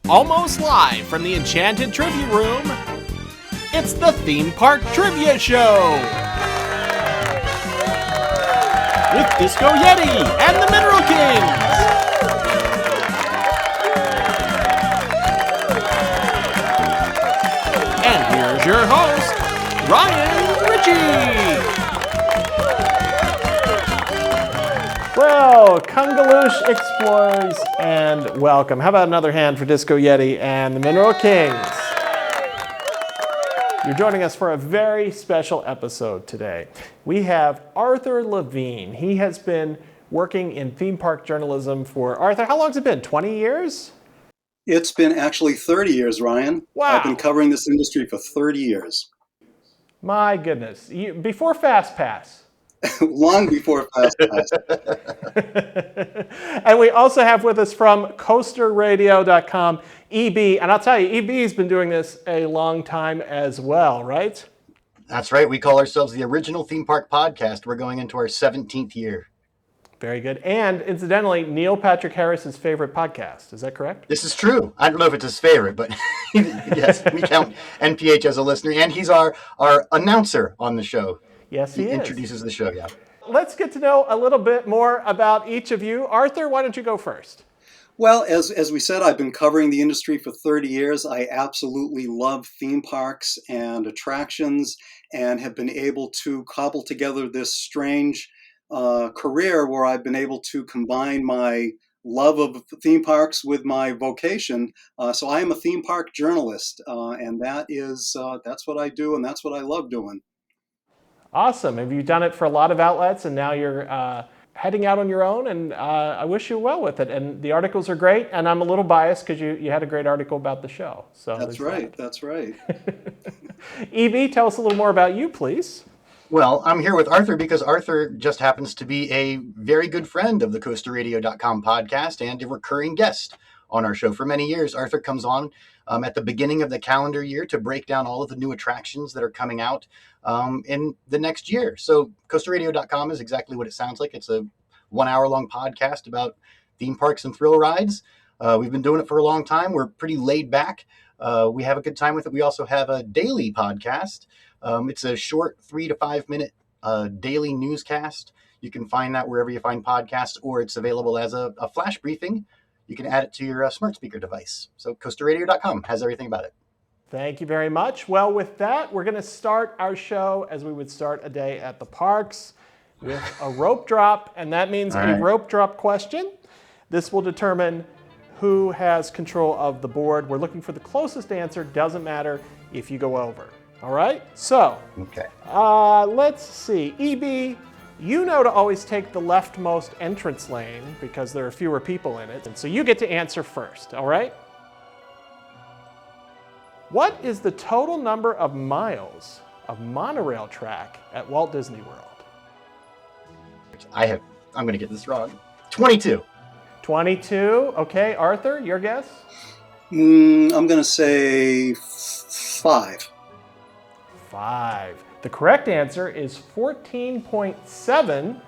Almost live from the Enchanted Trivia Room, it's the Theme Park Trivia Show! With Disco Yeti and the Mineral Kings! And here's your host, Ryan Ritchie! Well, Kungaloosh explorers, and welcome. How about another hand for Disco Yeti and the Mineral Kings? You're joining us for a very special episode today. We have Arthur Levine. He has been working in theme park journalism for, Arthur, how long has it been? 20 years? It's been actually 30 years, Ryan. Wow. I've been covering this industry for 30 years. My goodness. Before Fast Pass. Long before Fast Pass. And we also have with us from coasterradio.com, EB. And I'll tell you, EB's been doing this a long time as well, right? That's right. We call ourselves the Original Theme Park Podcast. We're going into our 17th year. Very good. And incidentally, Neil Patrick Harris's favorite podcast. Is that correct? This is true. I don't know if it's his favorite, but yes, we count NPH as a listener. And he's our announcer on the show. Yes, he is. Introduces the show, yeah. Let's get to know a little bit more about each of you. Arthur, why don't you go first? Well, as we said, I've been covering the industry for 30 years. I absolutely love theme parks and attractions and have been able to cobble together this strange career where I've been able to combine my love of theme parks with my vocation. So I am a theme park journalist, and that's what I do, and that's what I love doing. Awesome. Have you done it for a lot of outlets, and now you're heading out on your own, and I wish you well with it. And the articles are great, and I'm a little biased because you had a great article about the show. So That's right. That's right. EB, tell us a little more about you, please. Well, I'm here with Arthur because Arthur just happens to be a very good friend of the coasterradio.com podcast and a recurring guest on our show for many years. Arthur comes on at the beginning of the calendar year to break down all of the new attractions that are coming out in the next year. So coasterradio.com is exactly what it sounds like. It's a 1 hour long podcast about theme parks and thrill rides. We've been doing it for a long time. We're pretty laid back. We have a good time with it. We also have a daily podcast. It's a short 3 to 5 minute daily newscast. You can find that wherever you find podcasts, or it's available as a flash briefing. You can add it to your smart speaker device. So coasterradio.com has everything about it. Thank you very much. Well, with that, we're going to start our show as we would start a day at the parks with a rope drop, and that means a rope drop question. This will determine who has control of the board. We're looking for the closest answer. Doesn't matter if you go over. All right? So, okay. Let's see. EB, you know to always take the leftmost entrance lane because there are fewer people in it. And so you get to answer first, all right? What is the total number of miles of monorail track at Walt Disney World? I'm going to get this wrong. 22. 22. Okay, Arthur, your guess? I'm going to say 5. 5. The correct answer is 14.7,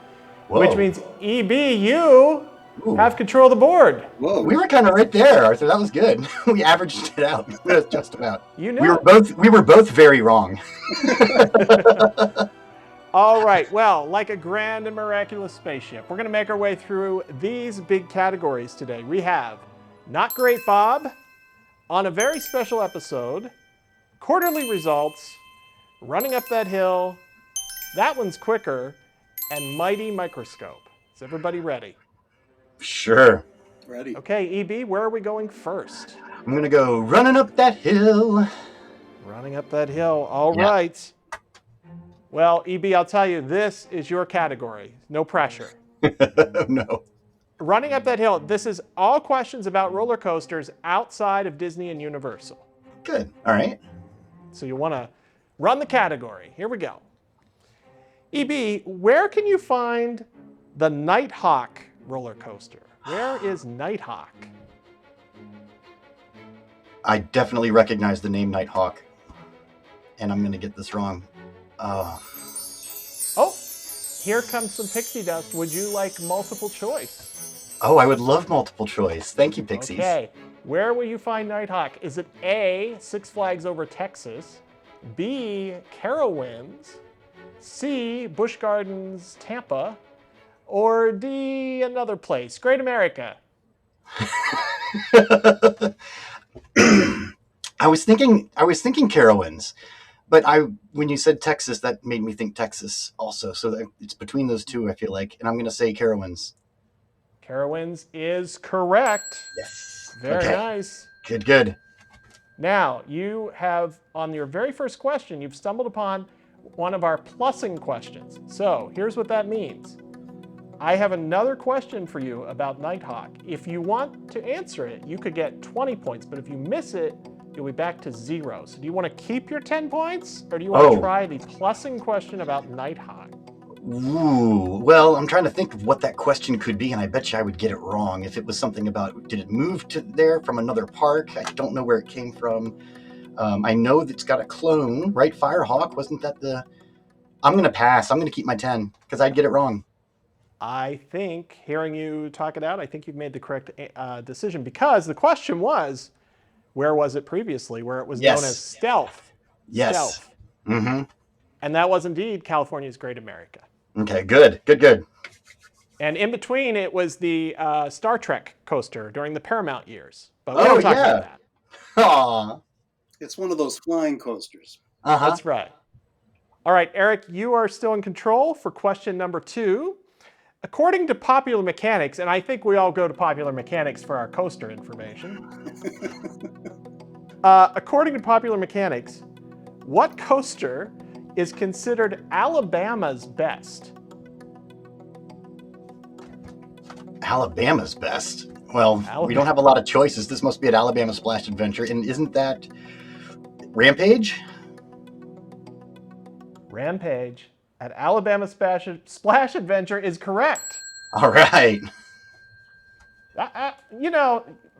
which means EB, you have control of the board. Whoa. We were kind of right there, Arthur. That was good. We averaged it out. Just about. You know. We were both very wrong. All right. Well, like a grand and miraculous spaceship, we're going to make our way through these big categories today. We have Not Great Bob, On a Very Special Episode, Quarterly Results, Running Up That Hill, That One's Quicker, and Mighty Microscope. Is everybody ready? Sure. Ready. Okay, EB, where are we going first? I'm going to go Running Up That Hill. Running Up That Hill. All right. Well, EB, I'll tell you, this is your category. No pressure. No. Running Up That Hill. This is all questions about roller coasters outside of Disney and Universal. Good. All right. So you want to run the category. Here we go. EB, where can you find the Nighthawk roller coaster? Where is Nighthawk? I definitely recognize the name Nighthawk, and I'm going to get this wrong. Oh, here comes some pixie dust. Would you like multiple choice? Oh, I would love multiple choice. Thank you, Pixies. Okay. Where will you find Nighthawk? Is it A, Six Flags Over Texas, B, Carowinds, C, Busch Gardens, Tampa, or D, another place? Great America. I was thinking Carowinds, but when you said Texas, that made me think Texas also. So it's between those two, I feel like, and I'm going to say Carowinds. Carowinds is correct. Yes. Very Okay. nice. Good. Now, you have, on your very first question, you've stumbled upon one of our plussing questions. So here's what that means. I have another question for you about Nighthawk. If you want to answer it, you could get 20 points, but if you miss it, you'll be back to 0. So do you want to keep your 10 points, or do you want to try the plussing question about Nighthawk? Ooh, well, I'm trying to think of what that question could be, and I bet you I would get it wrong if it was something about, did it move to there from another park? I don't know where it came from. I know that it's got a clone, right? Firehawk, wasn't that the... I'm going to pass. I'm going to keep my 10, because I'd get it wrong. I think, hearing you talk it out, I think you've made the correct decision, because the question was, where was it previously, where it was known as Stealth? Yes. Stealth. Mm-hmm. And that was indeed California's Great America. Okay, good. And in between, it was the Star Trek coaster during the Paramount years. But we don't talk about that. Aww. It's one of those flying coasters. Uh-huh. That's right. All right, Eric, you are still in control for question number 2. According to Popular Mechanics, and I think we all go to Popular Mechanics for our coaster information. According to Popular Mechanics, what coaster is considered Alabama's best? Alabama's best? Well, we don't have a lot of choices. This must be an Alabama Splash Adventure. And isn't that Rampage? Rampage at Alabama Splash Adventure is correct. All right.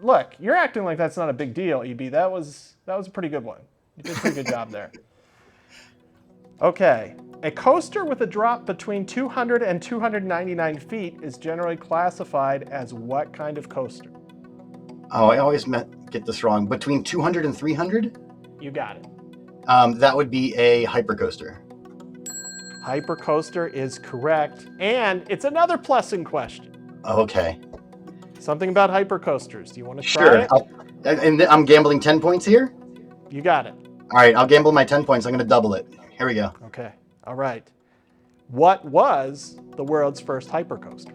Look, you're acting like that's not a big deal, EB. That was a pretty good one. You did a pretty good job there. Okay. A coaster with a drop between 200 and 299 feet is generally classified as what kind of coaster? Oh, I always get this wrong. Between 200 and 300? You got it. That would be a hypercoaster. Hypercoaster is correct. And it's another plussing question. Okay. Something about hypercoasters. Do you want to try it? And I'm gambling 10 points here? You got it. All right, I'll gamble my 10 points. I'm going to double it. Here we go. Okay. All right. What was the world's first hypercoaster?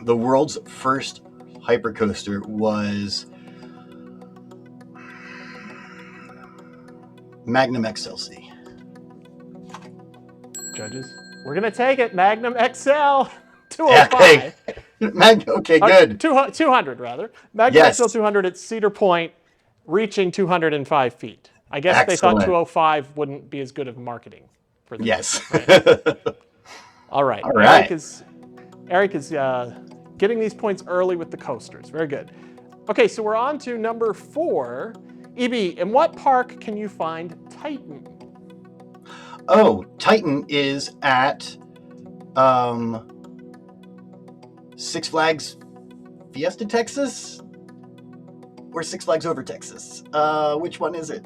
The world's first hypercoaster was Magnum XLC. Judges, we're going to take it. Magnum XL 205. Okay, good. 200, rather. Magnum XL 200 at Cedar Point, reaching 205 feet. I guess they thought 205 wouldn't be as good of marketing for them. Yes. Right? All right. All right. Eric is getting these points early with the coasters. Very good. Okay, so we're on to number 4. EB, in what park can you find Titan? Oh, Titan is at Six Flags Fiesta, Texas? Or Six Flags Over Texas? Which one is it?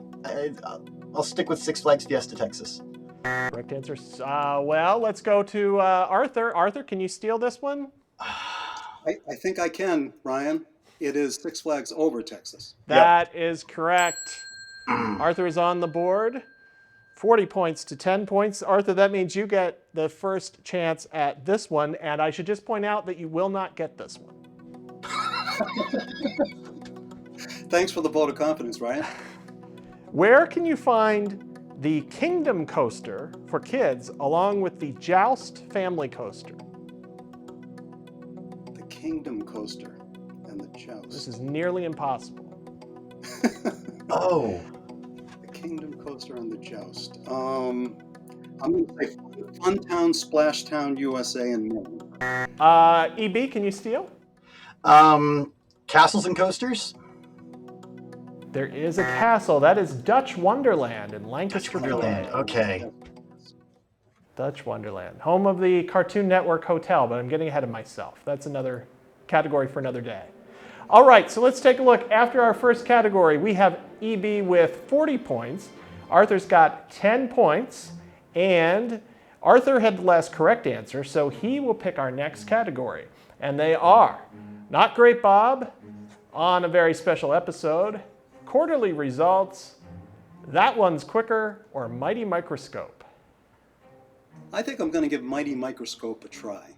I'll stick with Six Flags Fiesta, Texas. Correct answer. Well, let's go to Arthur. Arthur, can you steal this one? I think I can, Ryan. It is Six Flags Over Texas. That is correct. Arthur is on the board. 40 points to 10 points. Arthur, that means you get the first chance at this one, and I should just point out that you will not get this one. Thanks for the vote of confidence, Ryan. Where can you find the Kingdom Coaster for kids along with the Joust Family Coaster? The Kingdom Coaster and the Joust. This is nearly impossible. Oh. The Kingdom Coaster and the Joust. I'm going to say Funtown, Splashtown, USA, and Maine. EB, can you steal? Castles and Coasters? There is a castle. That is Dutch Wonderland in Lancaster. Wonderland. Okay. Dutch Wonderland, home of the Cartoon Network Hotel, but I'm getting ahead of myself. That's another category for another day. All right, so let's take a look. After our first category, we have EB with 40 points. Arthur's got 10 points, and Arthur had the last correct answer, so he will pick our next category. And they are Not Great Bob, On a Very Special Episode, Quarterly Results, That One's Quicker, or Mighty Microscope. I think I'm going to give Mighty Microscope a try.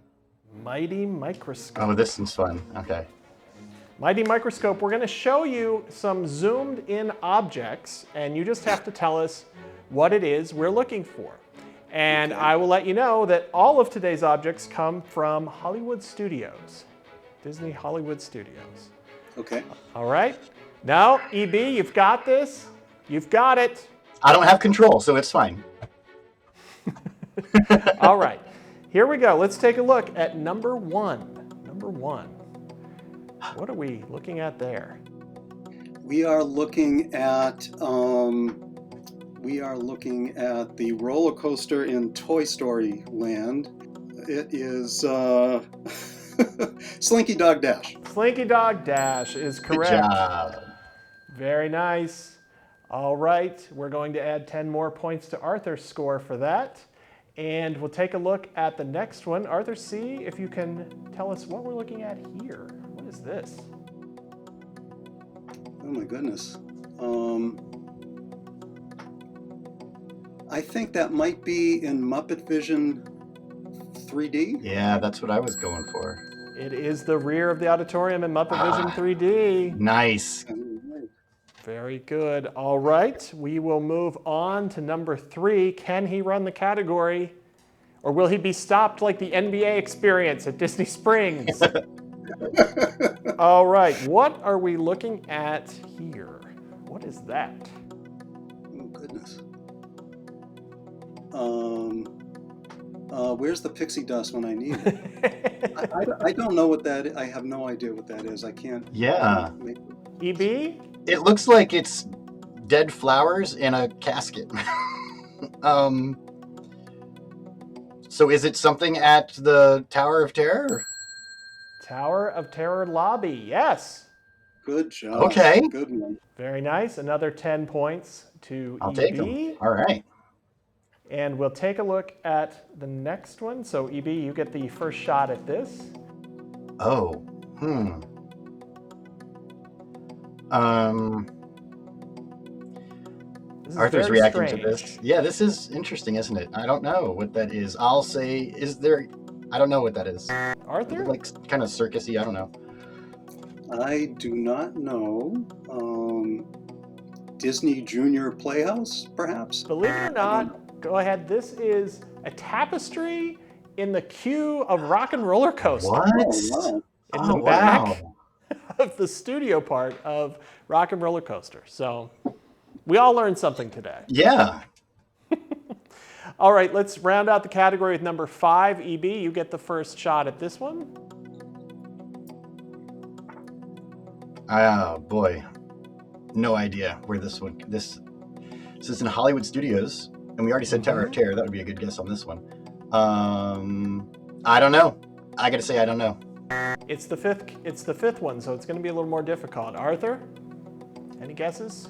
Mighty Microscope. Oh, this is fun. Okay. Mighty Microscope, we're going to show you some zoomed in objects, and you just have to tell us what it is we're looking for. And Okay. I will let you know that all of today's objects come from Hollywood Studios, Disney Hollywood Studios. Okay. All right? Now, EB, you've got this. You've got it. I don't have control, so it's fine. All right. Here we go. Let's take a look at number one. Number one. What are we looking at there? We are looking at the roller coaster in Toy Story Land. It is Slinky Dog Dash. Slinky Dog Dash is correct. Good job. Very nice. All right, we're going to add 10 more points to Arthur's score for that. And we'll take a look at the next one. Arthur, see if you can tell us what we're looking at here. What is this? Oh my goodness. I think that might be in Muppet Vision 3D. Yeah, that's what I was going for. It is the rear of the auditorium in Muppet Vision 3D. Nice. Very good. All right, we will move on to number 3. Can he run the category? Or will he be stopped like the NBA experience at Disney Springs? All right, what are we looking at here? What is that? Oh goodness. Where's the pixie dust when I need it? I don't know what that is. I have no idea what that is. I can't. Yeah. EB? It looks like it's dead flowers in a casket. So is it something at the Tower of Terror? Tower of Terror lobby, yes. Good job. Okay. Good one. Very nice. Another 10 points to I'll EB. take them. All right. And we'll take a look at the next one. So EB, you get the first shot at this. Oh. This is Arthur's very reacting strange. to this. Yeah, this is interesting, isn't it? I don't know what that is. I'll say, I don't know what that is. Arthur? Like kind of circusy, I don't know. I do not know. Disney Junior Playhouse, perhaps? Believe it or not, go ahead. This is a tapestry in the queue of Rock and Roller Coaster. What? Oh, wow. In the back of the studio part of Rock and Roller Coaster. So we all learned something today. Yeah. All right, let's round out the category with number 5. EB, you get the first shot at this one. Oh boy. No idea where this is in Hollywood Studios, and we already said Tower of Terror. That would be a good guess on this one. I don't know. I gotta say I don't know. It's the fifth one, so it's going to be a little more difficult. Arthur, any guesses?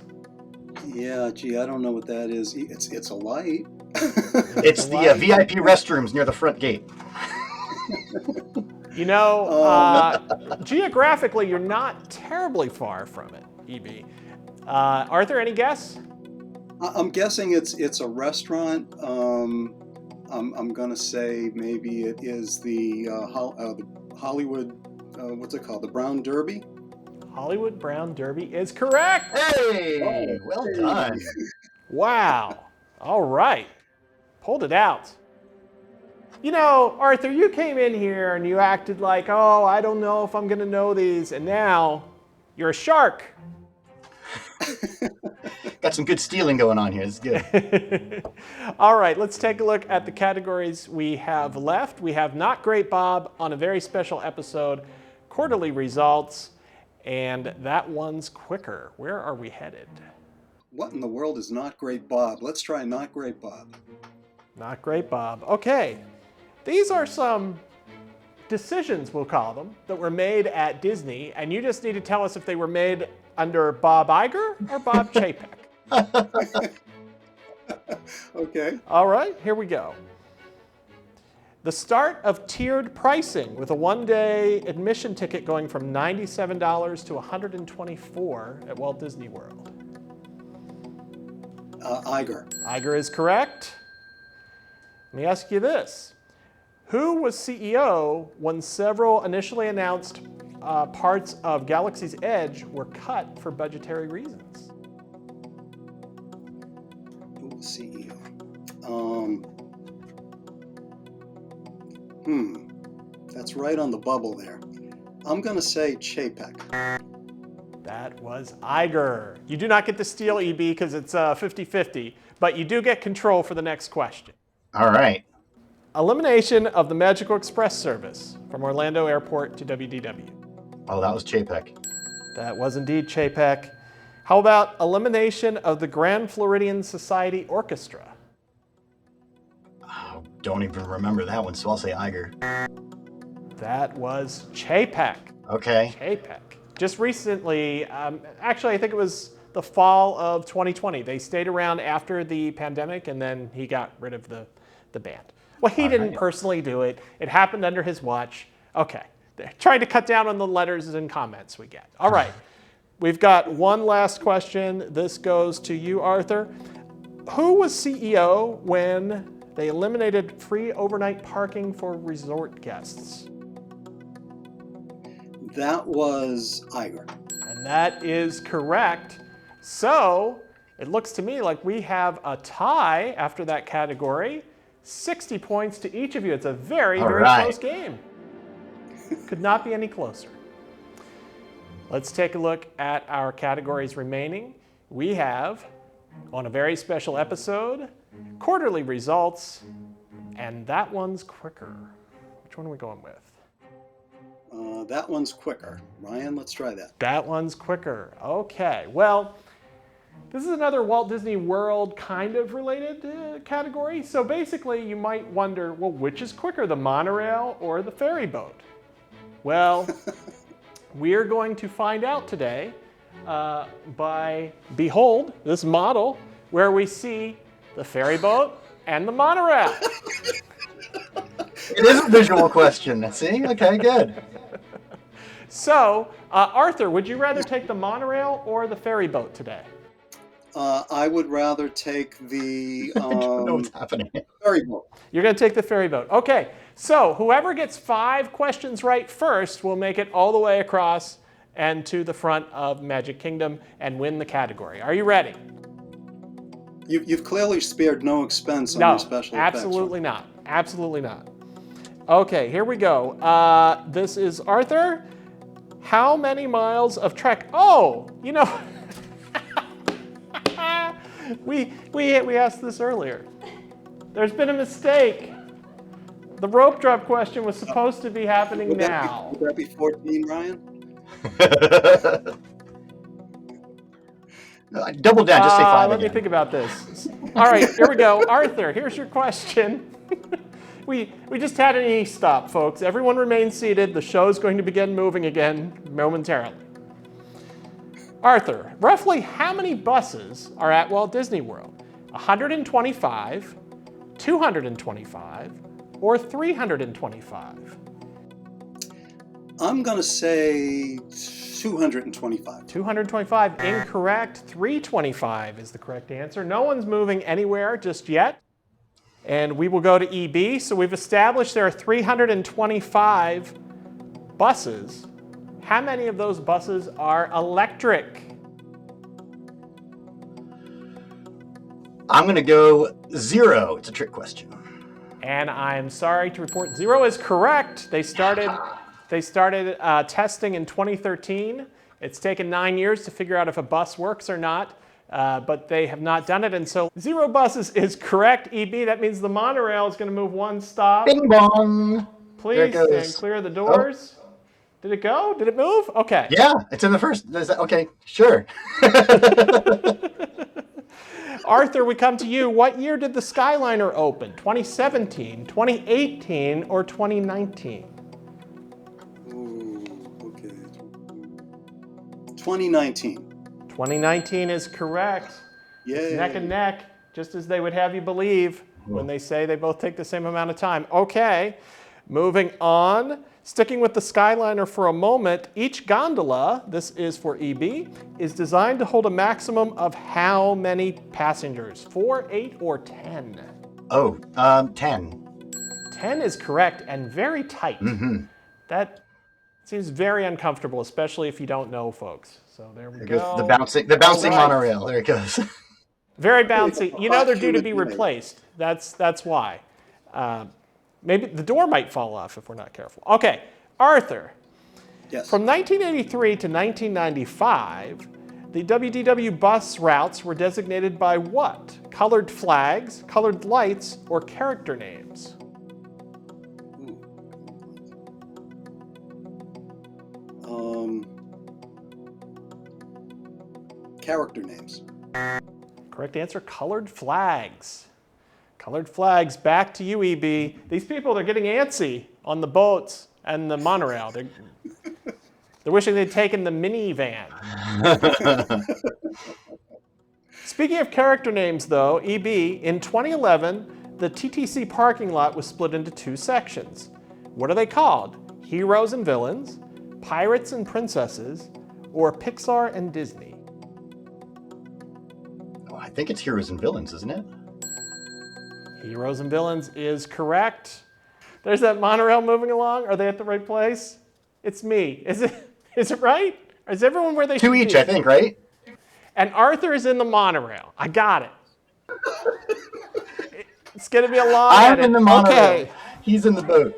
Yeah, gee, I don't know what that is. It's a light. It's the VIP restrooms near the front gate. You know, geographically, you're not terribly far from it, EB. Arthur, any guess? I'm guessing it's a restaurant. I'm gonna say maybe it is the Hollywood. What's it called? The Brown Derby. Hollywood Brown Derby is correct. Hey, well done. Wow. All right. Pulled it out. You know, Arthur, you came in here and you acted like, oh, I don't know if I'm going to know these. And now you're a shark. Got some good stealing going on here. This is good. All right, let's take a look at the categories we have left. We have Not Great Bob, On a Very Special Episode, Quarterly Results, and That One's Quicker. Where are we headed? What in the world is Not Great Bob? Let's try Not Great Bob. Not Great Bob. Okay, these are some decisions, we'll call them, that were made at Disney, and you just need to tell us if they were made under Bob Iger or Bob Chapek. Okay. All right, here we go. The start of tiered pricing with a one-day admission ticket going from $97 to $124 at Walt Disney World. Iger. Iger is correct. Let me ask you this. Who was CEO when several initially announced parts of Galaxy's Edge were cut for budgetary reasons? Who was CEO? That's right on the bubble there. I'm going to say Chapek. That was Iger. You do not get to steal, EB, because it's 50-50, but you do get control for the next question. All right. Elimination of the Magical Express service from Orlando Airport to WDW. Oh, that was Chapek. That was indeed Chapek. How about elimination of the Grand Floridian Society Orchestra? Oh, don't even remember that one, so I'll say Iger. That was Chapek. Okay. Chapek. Just recently, actually I think it was the fall of 2020. They stayed around after the pandemic and then he got rid of the band. Well, he didn't personally do it. It happened under his watch. Okay. They're trying to cut down on the letters and comments we get. All right. We've got one last question. This goes to you, Arthur. Who was CEO when they eliminated free overnight parking for resort guests? That was Iger. And that is correct. So it looks to me like we have a tie after that category. 60 points to each of you. It's a very, very close game. Could not be any closer. Let's take a look at our categories remaining. We have, on a very special episode, quarterly results, and that one's quicker. Which one are we going with? That one's quicker. Ryan, let's try that. That one's quicker. Okay, well, this is another Walt Disney World kind of related category. So basically, you might wonder, well, which is quicker, the monorail or the ferry boat? Well, we're going to find out today behold, this model where we see the ferry boat and the monorail. It is a visual question. See? Okay, good. So, Arthur, would you rather take the monorail or the ferry boat today? I would rather take the I don't know what's happening. ferry boat. You're going to take the ferry boat. Okay, so whoever gets 5 questions right first will make it all the way across and to the front of Magic Kingdom and win the category. Are you ready? You've clearly spared no expense on No, your special effects. absolutely not. Absolutely not. Okay, here we go. This is Arthur. How many miles of trek? Oh, you know, we asked this earlier. There's been a mistake. The rope drop question was supposed to be happening now. Would that be 14, Ryan? Double down, just say 5 Let me again. think about this. All right, here we go. Arthur, here's your question. We just had an e-stop, folks. Everyone remain seated. The show's going to begin moving again momentarily. Arthur, roughly how many buses are at Walt Disney World? 125, 225, or 325? I'm going to say 225. 225, incorrect. 325 is the correct answer. No one's moving anywhere just yet. And we will go to EB. So we've established there are 325 buses. How many of those buses are electric? I'm going to go 0. It's a trick question. And I'm sorry to report 0 is correct. They started testing in 2013. It's taken 9 years to figure out if a bus works or not. But they have not done it, and so 0 buses is correct. EB, that means the monorail is going to move 1 stop. Bing bong. Please stand clear of the doors. Oh. Did it go? Did it move? Okay. Yeah, it's in the first. Okay, sure. Arthur, we come to you. What year did the Skyliner open? 2017, 2018, or 2019? 2019. 2019 is correct. It's Yay. neck and neck, just as they would have you believe when they say they both take the same amount of time. Okay, moving on. Sticking with the Skyliner for a moment, each gondola, this is for EB, is designed to hold a maximum of how many passengers? 4, 8, or 10? 10. 10 is correct and very tight. That seems very uncomfortable, especially if you don't know, folks. So there we There go. goes the bouncing All right. monorail. There it goes. Very bouncy. You know they're due to be Humid day. replaced. That's why. Maybe the door might fall off if we're not careful. Okay, Arthur. Yes. From 1983 to 1995, the WDW bus routes were designated by what? Colored flags, colored lights, or character names? Character names. Correct answer, colored flags. Colored flags, back to you, EB. These people, they're getting antsy on the boats and the monorail. They're wishing they'd taken the minivan. Speaking of character names, though, EB, in 2011, the TTC parking lot was split into 2 sections. What are they called? Heroes and Villains, Pirates and Princesses, or Pixar and Disney? I think it's Heroes and Villains, isn't it? Heroes and Villains is correct. There's that monorail moving along. Are they at the right place? It's me. Is it right? Is everyone where they should 2 be? each, I think, right? And Arthur is in the monorail. I got it. It's going to be a long I'm edit. in the monorail. Okay. He's in the boat.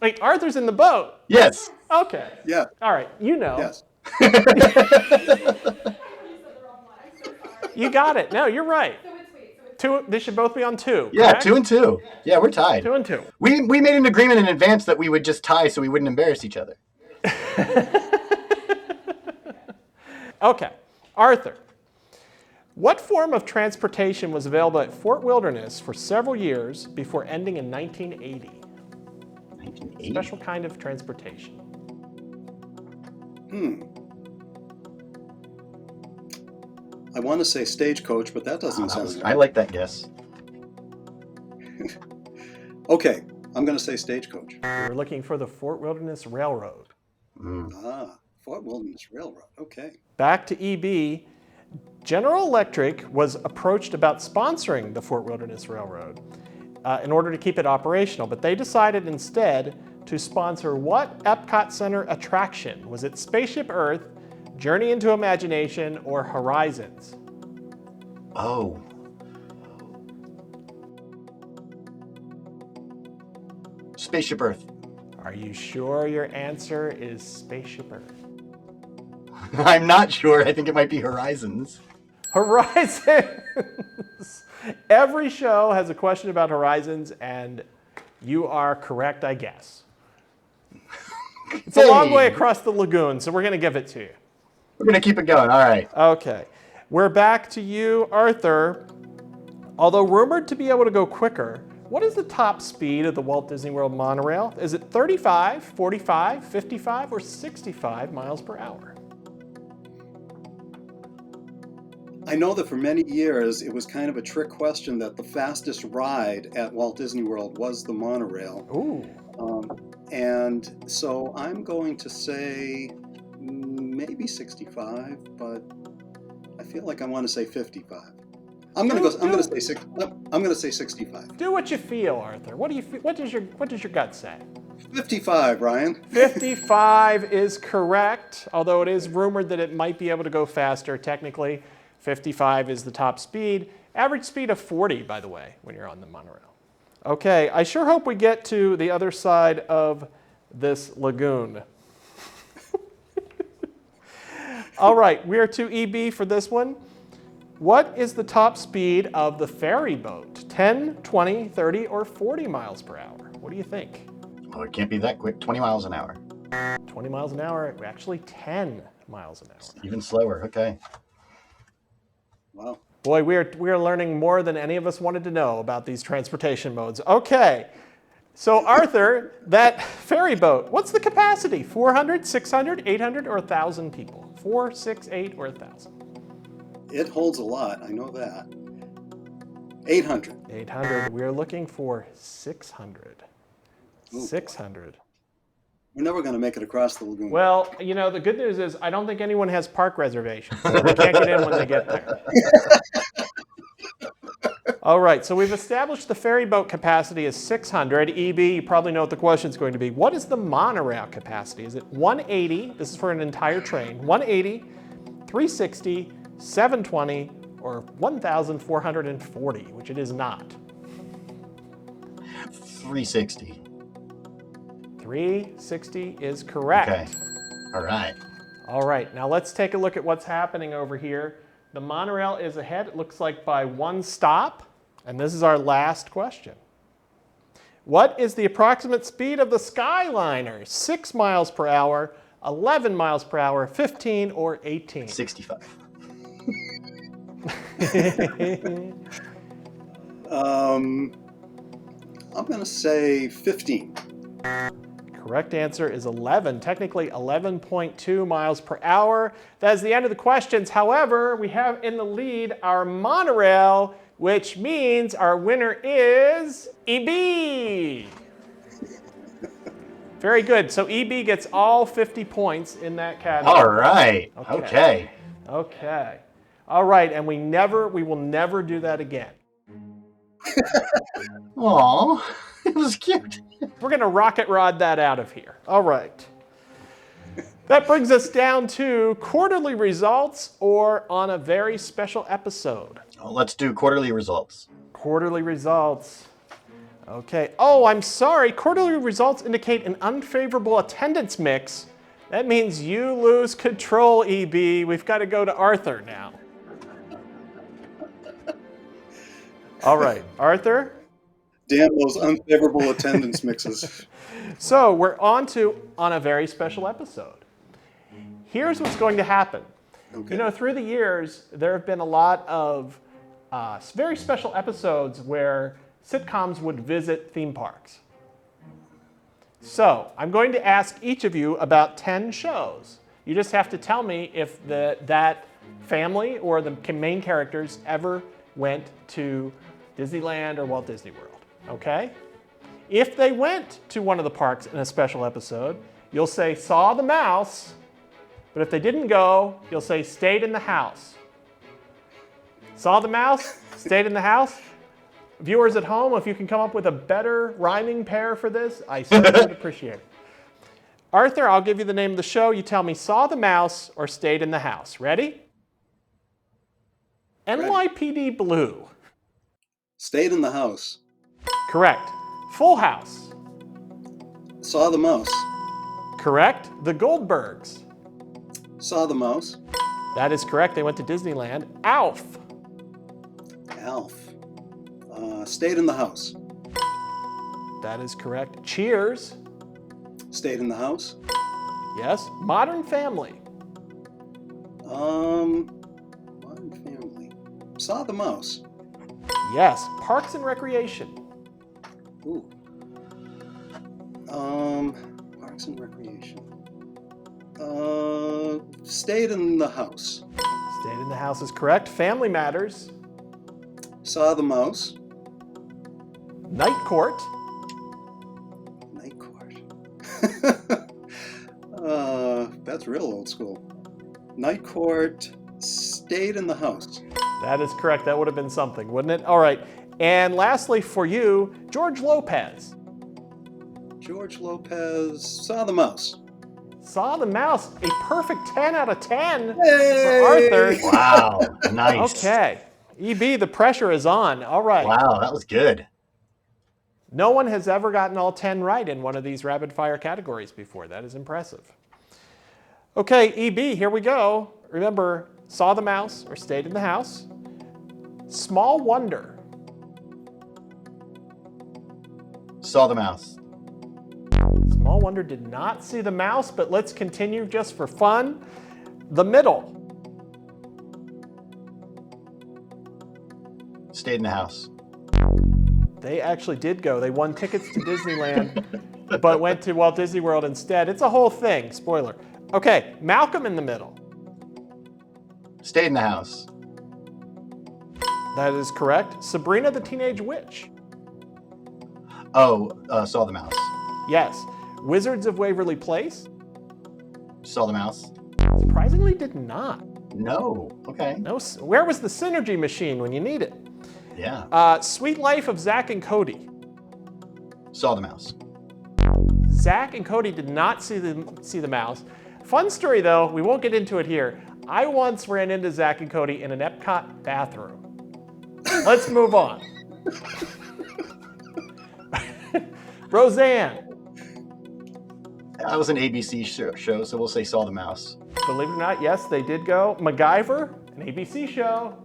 Wait, Arthur's in the boat. Yes. Okay. Yeah. All right. You know. Yes. You got it. No, you're right. Two. They should both be on 2. Yeah, correct? 2 and 2. Yeah, we're tied. 2 and 2. We made an agreement in advance that we would just tie so we wouldn't embarrass each other. Okay. Arthur. What form of transportation was available at Fort Wilderness for several years before ending in 1980? 1980. Special kind of transportation. I want to say stagecoach, but that doesn't sound I right. like that guess. Okay, I'm going to say stagecoach. We were looking for the Fort Wilderness Railroad. Fort Wilderness Railroad. Okay. Back to EB. General Electric was approached about sponsoring the Fort Wilderness Railroad in order to keep it operational, but they decided instead to sponsor what Epcot Center attraction? Was it Spaceship Earth, Journey into Imagination, or Horizons? Oh. Spaceship Earth. Are you sure your answer is Spaceship Earth? I'm not sure. I think it might be Horizons. Horizons! Every show has a question about Horizons, and you are correct, I guess. It's a long way across the lagoon, so we're going to give it to you. We're going to keep it going. All right. Okay. We're back to you, Arthur. Although rumored to be able to go quicker, what is the top speed of the Walt Disney World monorail? Is it 35, 45, 55, or 65 miles per hour? I know that for many years it was kind of a trick question that the fastest ride at Walt Disney World was the monorail. Ooh. And so I'm going to say maybe 65, but I feel like I want to say 55. I'm going to say 65. Do what you feel, Arthur. What do you feel? What does your gut say? 55, Ryan. 55 is correct, although it is rumored that it might be able to go faster. Technically, 55 is the top speed. Average speed of 40, by the way, when you're on the monorail. Okay, I sure hope we get to the other side of this lagoon. All right, we are to EB for this one. What is the top speed of the ferry boat? 10, 20, 30, or 40 miles per hour? What do you think? Oh, it can't be that quick. 20 miles an hour. 20 miles an hour, actually 10 miles an hour. Even slower. Okay. Wow. Boy, we are learning more than any of us wanted to know about these transportation modes. Okay, So Arthur, that ferry boat, what's the capacity? 400, 600, 800, or 1,000 people? 4, 6, 8, or 1,000? It holds a lot, I know that. 800. 800. We're looking for 600. Ooh. 600. We're never going to make it across the lagoon. Well, you know, the good news is I don't think anyone has park reservations. So they can't get in when they get there. All right, so we've established the ferry boat capacity is 600. EB, you probably know what the question is going to be. What is the monorail capacity? Is it 180? This is for an entire train. 180, 360, 720, or 1,440, which it is not. 360. 360 is correct. Okay. All right. All right, now let's take a look at what's happening over here. The monorail is ahead, it looks like by one stop, and this is our last question. What is the approximate speed of the Skyliner? 6 miles per hour, 11 miles per hour, 15, or 18? 65. I'm going to say 15. Correct answer is 11, technically 11.2 miles per hour. That is the end of the questions. However, we have in the lead our monorail, which means our winner is EB. Very good. So EB gets all 50 points in that category. All right. Okay. Okay. All right, and we will never do that again. Aw, it was cute. We're going to rocket rod that out of here. All right. That brings us down to quarterly results or on a very special episode. Well, let's do quarterly results. Quarterly results. Okay. Oh, I'm sorry. Quarterly results indicate an unfavorable attendance mix. That means you lose control, EB. We've got to go to Arthur now. All right, Arthur. Damn those unfavorable attendance mixes. So we're on a very special episode. Here's what's going to happen. Okay. You know, through the years, there have been a lot of very special episodes where sitcoms would visit theme parks. So I'm going to ask each of you about 10 shows. You just have to tell me if that family or the main characters ever went to Disneyland or Walt Disney World, okay? If they went to one of the parks in a special episode, you'll say saw the mouse, but if they didn't go, you'll say stayed in the house. Saw the mouse, stayed in the house. Viewers at home, if you can come up with a better rhyming pair for this, I certainly would appreciate it. Arthur, I'll give you the name of the show. You tell me saw the mouse or stayed in the house. Ready? NYPD Blue. Stayed in the house. Correct. Full House. Saw the mouse. Correct. The Goldbergs. Saw the mouse. That is correct. They went to Disneyland. Alf. Alf. Stayed in the house. That is correct. Cheers. Stayed in the house. Yes. Modern Family. Modern Family. Saw the mouse. Yes. Parks and Recreation. Ooh. Parks and Recreation. Stayed in the house. Stayed in the House is correct. Family Matters. Saw the mouse. Night Court. Night Court. That's real old school. Night Court. Stayed in the house. That is correct. That would have been something, wouldn't it? All right. And lastly for you, George Lopez. George Lopez. Saw the mouse. Saw the Mouse. A perfect 10 out of 10 Hey! for Arthur. Wow, nice. Okay. EB, the pressure is on. All right. Wow, that was good. No one has ever gotten all 10 right in one of these rapid fire categories before. That is impressive. Okay, EB, here we go. Remember, saw the mouse or stayed in the house. Small Wonder. Saw the mouse. Small Wonder did not see the mouse, but let's continue just for fun. The Middle. Stayed in the house. They actually did go. They won tickets to Disneyland, but went to Walt Disney World instead. It's a whole thing, spoiler. Okay, Malcolm in the Middle. Stayed in the house. That is correct. Sabrina the Teenage Witch. Oh, saw the mouse. Yes. Wizards of Waverly Place. Saw the mouse. Surprisingly did not. No. Okay. No. Where was the Synergy Machine when you need it? Yeah. Sweet Life of Zack and Cody. Saw the mouse. Zack and Cody did not see the mouse. Fun story though, we won't get into it here. I once ran into Zack and Cody in an Epcot bathroom. Let's move on. Roseanne. That was an ABC show, so we'll say saw the mouse. Believe it or not, yes, they did go. MacGyver, an ABC show.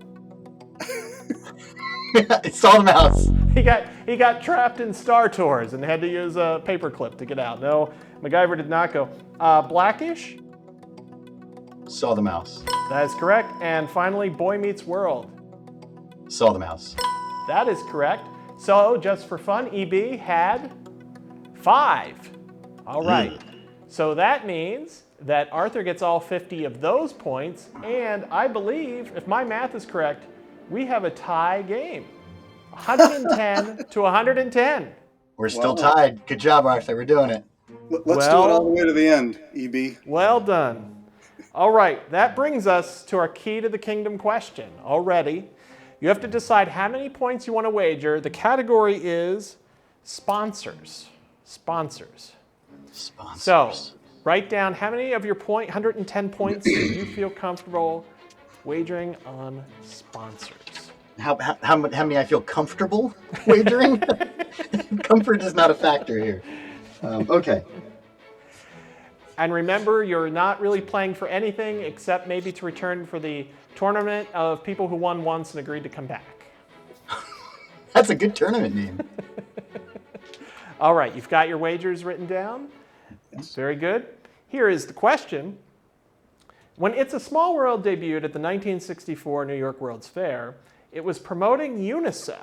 Saw the mouse. He got trapped in Star Tours and had to use a paperclip to get out. No, MacGyver did not go. Blackish. Saw the mouse. That is correct. And finally, Boy Meets World. Saw the mouse. That is correct. So, just for fun, EB had 5. All right. So that means that Arthur gets all 50 of those points, and I believe, if my math is correct, we have a tie game. 110 to 110. We're still tied. Good job, Arthur. We're doing it. Let's do it all the way to the end, EB. Well done. All right, that brings us to our key to the kingdom question. Already, you have to decide how many points you want to wager. The category is sponsors. Sponsors. So, write down how many of your 110 points you feel comfortable wagering on sponsors. How many I feel comfortable wagering? Comfort is not a factor here. Okay. And remember, you're not really playing for anything except maybe to return for the tournament of people who won once and agreed to come back. That's a good tournament name. All right, you've got your wagers written down. Yes. Very good. Here is the question. When It's a Small World debuted at the 1964 New York World's Fair, it was promoting UNICEF,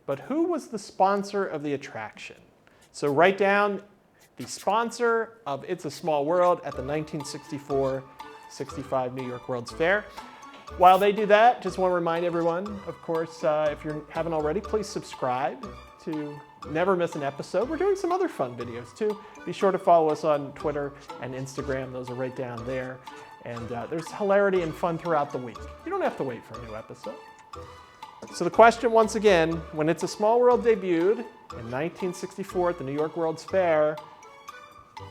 but who was the sponsor of the attraction? So write down the sponsor of It's a Small World at the 1964-65 New York World's Fair. While they do that, just want to remind everyone, of course, if you haven't already, please subscribe to never miss an episode. We're doing some other fun videos too. Be sure to follow us on Twitter and Instagram. Those are right down there. And there's hilarity and fun throughout the week. You don't have to wait for a new episode. So the question once again, when It's a Small World debuted in 1964 at the New York World's Fair,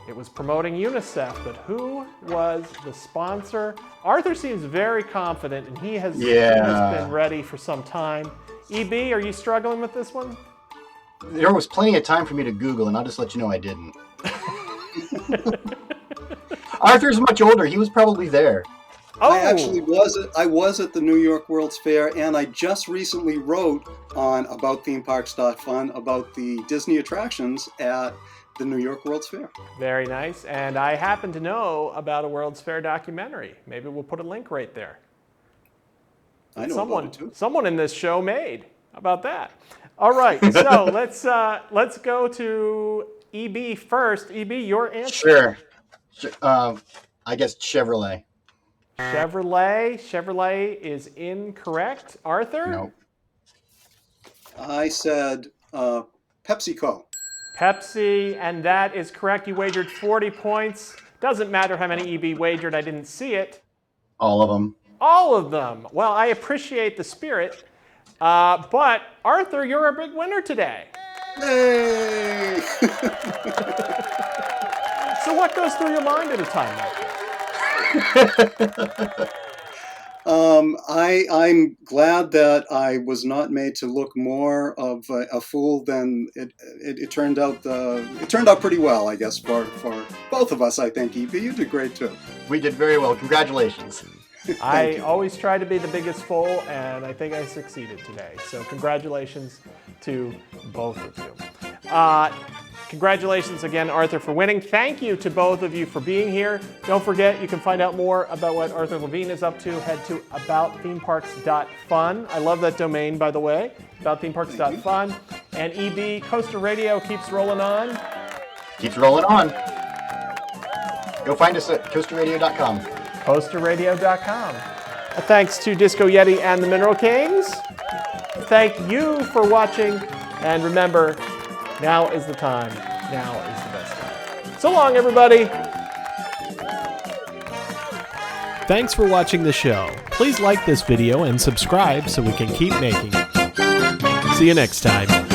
it was promoting UNICEF, but who was the sponsor? Arthur seems very confident, and he has been ready for some time. EB, are you struggling with this one? There was plenty of time for me to Google, and I'll just let you know I didn't. Arthur's much older. He was probably there. Oh. I actually was at the New York World's Fair, and I just recently wrote on aboutthemeparks.fun about the Disney attractions at the New York World's Fair. Very nice. And I happen to know about a World's Fair documentary. Maybe we'll put a link right there. I know about it too. Someone in this show made. How about that? All right, so let's go to EB first. EB, your answer. Sure. I guess Chevrolet. Chevrolet is incorrect. Arthur? Nope. I said PepsiCo. Pepsi, and that is correct. You wagered 40 points. Doesn't matter how many EB wagered. I didn't see it. All of them. All of them. Well, I appreciate the spirit. But Arthur, you're a big winner today. Yay! So what goes through your mind at a time like this? I'm glad that I was not made to look more of a fool than it turned out. It turned out pretty well, I guess, for both of us. I think, EB, you did great too. We did very well. Congratulations. I always try to be the biggest fool, and I think I succeeded today. So congratulations to both of you. Congratulations again, Arthur, for winning. Thank you to both of you for being here. Don't forget, you can find out more about what Arthur Levine is up to. Head to aboutthemeparks.fun. I love that domain, by the way, aboutthemeparks.fun. And EB, Coaster Radio keeps rolling on. Keeps rolling on. Go find us at coasterradio.com. Coasterradio.com. Thanks to Disco Yeti and the Mineral Kings. Thank you for watching. And remember, now is the time. Now is the best time. So long, everybody. Thanks for watching the show. Please like this video and subscribe so we can keep making it. See you next time.